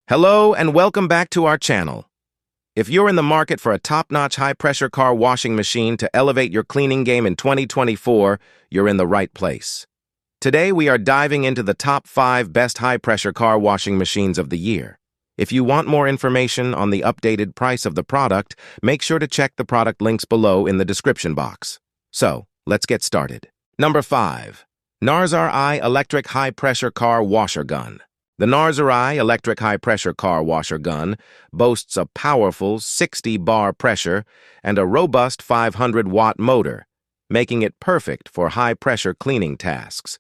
Hello and welcome back to our channel. If you're in the market for a top-notch high-pressure car washing machine to elevate your cleaning game in 2024, you're in the right place. Today we are diving into the top 5 best high-pressure car washing machines of the year. If you want more information on the updated price of the product, make sure to check the product links below in the description box. So, let's get started. Number 5. NarzrIe Electric High-Pressure Car Washer Gun. The NarzrIe Electric High-Pressure Car Washer Gun boasts a powerful 60 bar pressure and a robust 500-watt motor, making it perfect for high-pressure cleaning tasks.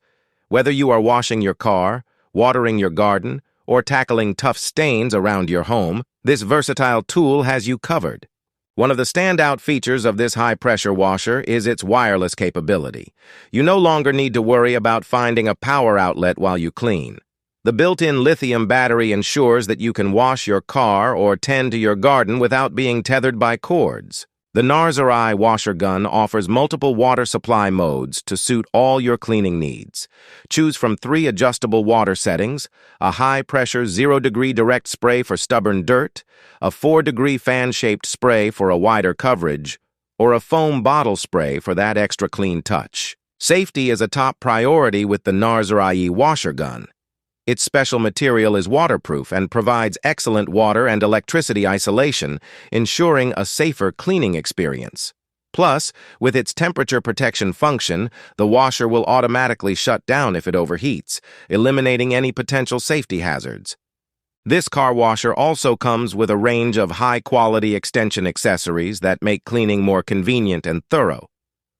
Whether you are washing your car, watering your garden, or tackling tough stains around your home, this versatile tool has you covered. One of the standout features of this high-pressure washer is its wireless capability. You no longer need to worry about finding a power outlet while you clean. The built-in lithium battery ensures that you can wash your car or tend to your garden without being tethered by cords. The NarzrIe washer gun offers multiple water supply modes to suit all your cleaning needs. Choose from 3 adjustable water settings: a high-pressure 0-degree direct spray for stubborn dirt, a 4-degree fan-shaped spray for a wider coverage, or a foam bottle spray for that extra clean touch. Safety is a top priority with the NarzrIe washer gun. Its special material is waterproof and provides excellent water and electricity isolation, ensuring a safer cleaning experience. Plus, with its temperature protection function, the washer will automatically shut down if it overheats, eliminating any potential safety hazards. This car washer also comes with a range of high-quality extension accessories that make cleaning more convenient and thorough.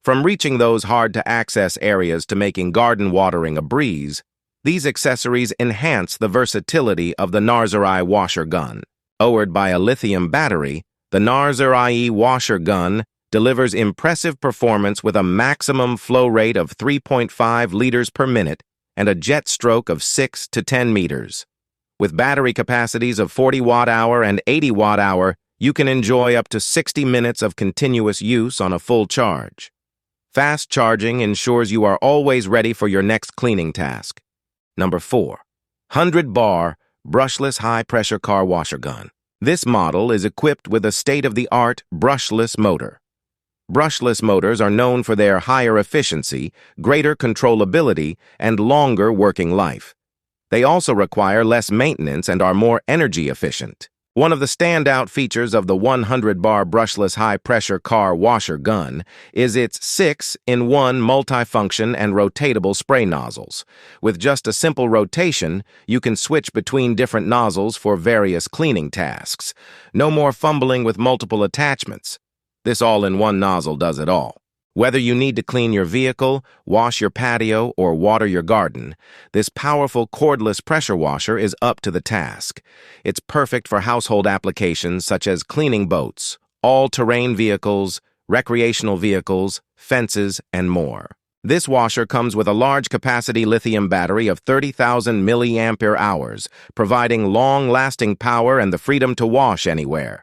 From reaching those hard-to-access areas to making garden watering a breeze, these accessories enhance the versatility of the NarzrIe washer gun. Powered by a lithium battery, the NarzrIe washer gun delivers impressive performance with a maximum flow rate of 3.5 liters per minute and a jet stroke of 6 to 10 meters. With battery capacities of 40 watt-hour and 80 watt-hour, you can enjoy up to 60 minutes of continuous use on a full charge. Fast charging ensures you are always ready for your next cleaning task. Number 4. 100-bar Brushless High-Pressure Car Washer Gun. This model is equipped with a state-of-the-art brushless motor. Brushless motors are known for their higher efficiency, greater controllability, and longer working life. They also require less maintenance and are more energy efficient. One of the standout features of the 100-bar brushless high-pressure car washer gun is its 6-in-1 multifunction and rotatable spray nozzles. With just a simple rotation, you can switch between different nozzles for various cleaning tasks. No more fumbling with multiple attachments. This all-in-one nozzle does it all. Whether you need to clean your vehicle, wash your patio, or water your garden, this powerful cordless pressure washer is up to the task. It's perfect for household applications such as cleaning boats, all-terrain vehicles, recreational vehicles, fences, and more. This washer comes with a large-capacity lithium battery of 30,000 milliampere hours, providing long-lasting power and the freedom to wash anywhere.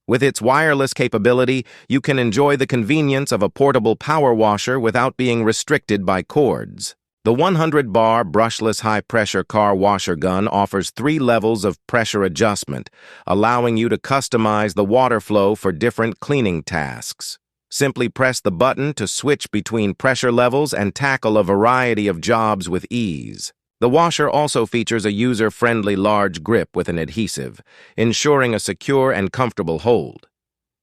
With its wireless capability, you can enjoy the convenience of a portable power washer without being restricted by cords. The 100-bar brushless high-pressure car washer gun offers 3 levels of pressure adjustment, allowing you to customize the water flow for different cleaning tasks. Simply press the button to switch between pressure levels and tackle a variety of jobs with ease. The washer also features a user-friendly large grip with an adhesive, ensuring a secure and comfortable hold.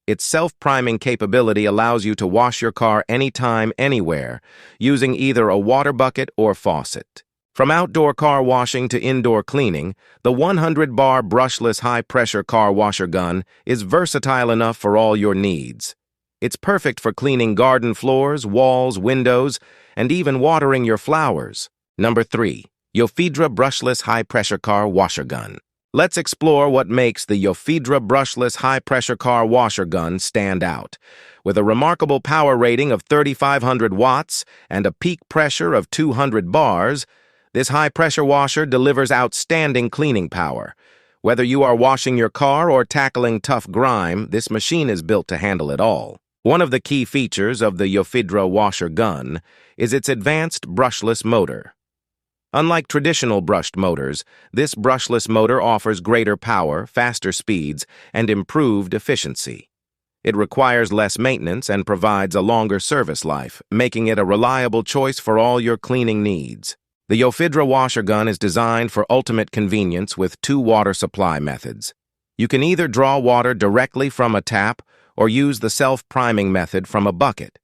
Its self-priming capability allows you to wash your car anytime, anywhere, using either a water bucket or faucet. From outdoor car washing to indoor cleaning, the 100-bar brushless high-pressure car washer gun is versatile enough for all your needs. It's perfect for cleaning garden floors, walls, windows, and even watering your flowers. Number 3. Yofidra Brushless High-Pressure Car Washer Gun. Let's explore what makes the Yofidra Brushless High-Pressure Car Washer Gun stand out. With a remarkable power rating of 3,500 watts and a peak pressure of 200 bars, this high-pressure washer delivers outstanding cleaning power. Whether you are washing your car or tackling tough grime, this machine is built to handle it all. One of the key features of the Yofidra washer gun is its advanced brushless motor. Unlike traditional brushed motors, this brushless motor offers greater power, faster speeds, and improved efficiency. It requires less maintenance and provides a longer service life, making it a reliable choice for all your cleaning needs. The Yofidra washer gun is designed for ultimate convenience with 2 water supply methods. You can either draw water directly from a tap or use the self-priming method from a bucket.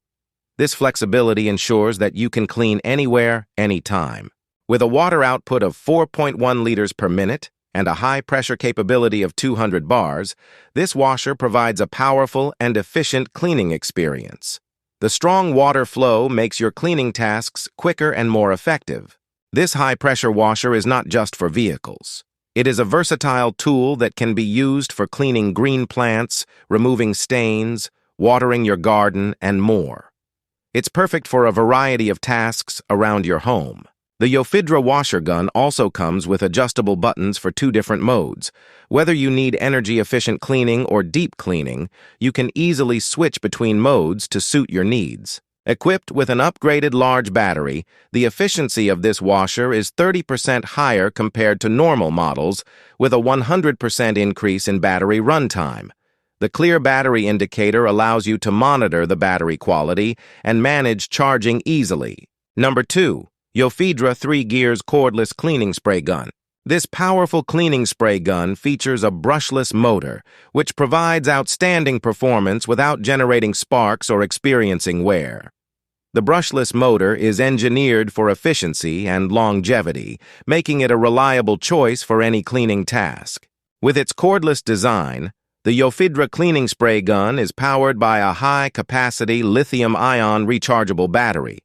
This flexibility ensures that you can clean anywhere, anytime. With a water output of 4.1 liters per minute and a high-pressure capability of 200 bars, this washer provides a powerful and efficient cleaning experience. The strong water flow makes your cleaning tasks quicker and more effective. This high-pressure washer is not just for vehicles. It is a versatile tool that can be used for cleaning green plants, removing stains, watering your garden, and more. It's perfect for a variety of tasks around your home. The Yofidra washer gun also comes with adjustable buttons for 2 different modes. Whether you need energy-efficient cleaning or deep cleaning, you can easily switch between modes to suit your needs. Equipped with an upgraded large battery, the efficiency of this washer is 30% higher compared to normal models, with a 100% increase in battery runtime. The clear battery indicator allows you to monitor the battery quality and manage charging easily. Number 2. Yofidra 3 Gears Cordless Cleaning Spray Gun. This powerful cleaning spray gun features a brushless motor, which provides outstanding performance without generating sparks or experiencing wear. The brushless motor is engineered for efficiency and longevity, making it a reliable choice for any cleaning task. With its cordless design, the Yofidra cleaning spray gun is powered by a high-capacity lithium-ion rechargeable battery.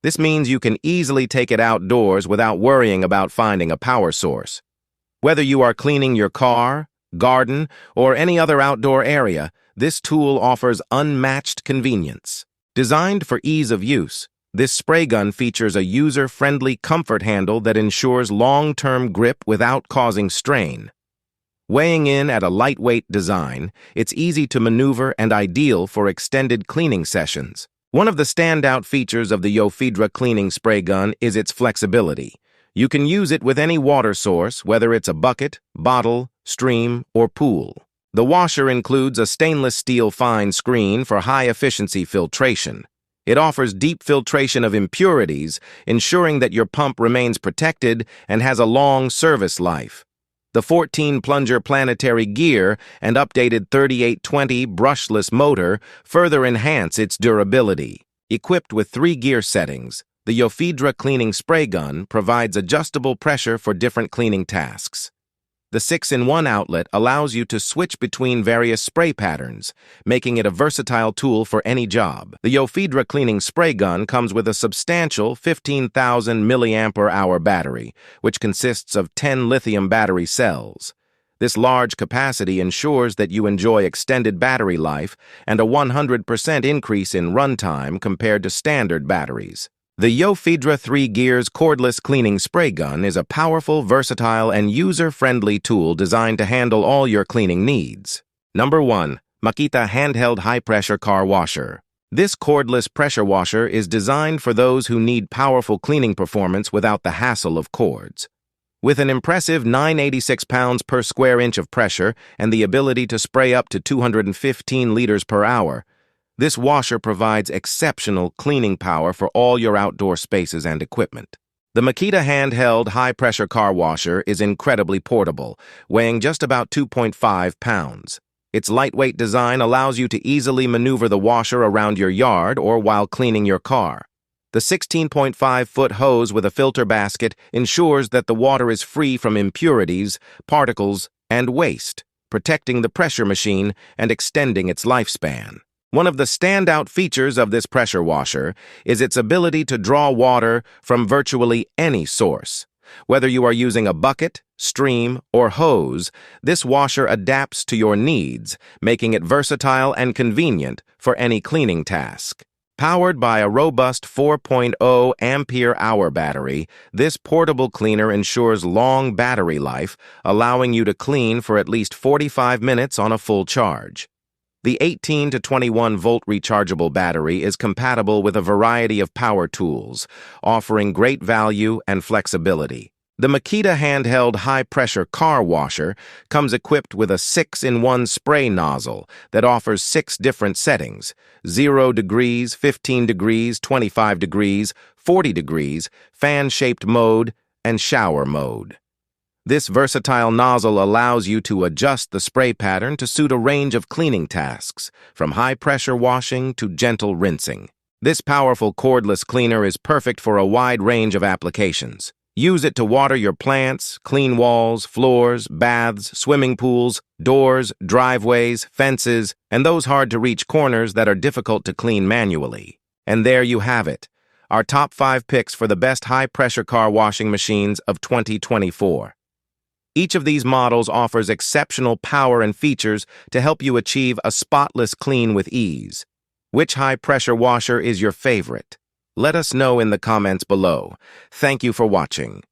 This means you can easily take it outdoors without worrying about finding a power source. Whether you are cleaning your car, garden, or any other outdoor area, this tool offers unmatched convenience. Designed for ease of use, this spray gun features a user-friendly comfort handle that ensures long-term grip without causing strain. Weighing in at a lightweight design, it's easy to maneuver and ideal for extended cleaning sessions. One of the standout features of the Yofidra cleaning spray gun is its flexibility. You can use it with any water source, whether it's a bucket, bottle, stream, or pool. The washer includes a stainless steel fine screen for high-efficiency filtration. It offers deep filtration of impurities, ensuring that your pump remains protected and has a long service life. The 14-plunger planetary gear and updated 3820 brushless motor further enhance its durability. Equipped with 3 gear settings, the Yofidra cleaning spray gun provides adjustable pressure for different cleaning tasks. The 6-in-1 outlet allows you to switch between various spray patterns, making it a versatile tool for any job. The Yofidra cleaning spray gun comes with a substantial 15,000 mAh battery, which consists of 10 lithium battery cells. This large capacity ensures that you enjoy extended battery life and a 100% increase in runtime compared to standard batteries. The Yofidra 3 Gears Cordless Cleaning Spray Gun is a powerful, versatile, and user-friendly tool designed to handle all your cleaning needs. Number 1. Makita Handheld High-Pressure Car Washer. This cordless pressure washer is designed for those who need powerful cleaning performance without the hassle of cords. With an impressive 986 pounds per square inch of pressure and the ability to spray up to 215 liters per hour, this washer provides exceptional cleaning power for all your outdoor spaces and equipment. The Makita Handheld High-Pressure Car Washer is incredibly portable, weighing just about 2.5 pounds. Its lightweight design allows you to easily maneuver the washer around your yard or while cleaning your car. The 16.5-foot hose with a filter basket ensures that the water is free from impurities, particles, and waste, protecting the pressure machine and extending its lifespan. One of the standout features of this pressure washer is its ability to draw water from virtually any source. Whether you are using a bucket, stream, or hose, this washer adapts to your needs, making it versatile and convenient for any cleaning task. Powered by a robust 4.0 ampere-hour battery, this portable cleaner ensures long battery life, allowing you to clean for at least 45 minutes on a full charge. The 18 to 21 volt rechargeable battery is compatible with a variety of power tools, offering great value and flexibility. The Makita handheld high-pressure car washer comes equipped with a 6-in-1 spray nozzle that offers 6 different settings: 0 degrees, 15 degrees, 25 degrees, 40 degrees, fan-shaped mode, and shower mode. This versatile nozzle allows you to adjust the spray pattern to suit a range of cleaning tasks, from high-pressure washing to gentle rinsing. This powerful cordless cleaner is perfect for a wide range of applications. Use it to water your plants, clean walls, floors, baths, swimming pools, doors, driveways, fences, and those hard-to-reach corners that are difficult to clean manually. And there you have it, our top 5 picks for the best high-pressure car washing machines of 2024. Each of these models offers exceptional power and features to help you achieve a spotless clean with ease. Which high-pressure washer is your favorite? Let us know in the comments below. Thank you for watching.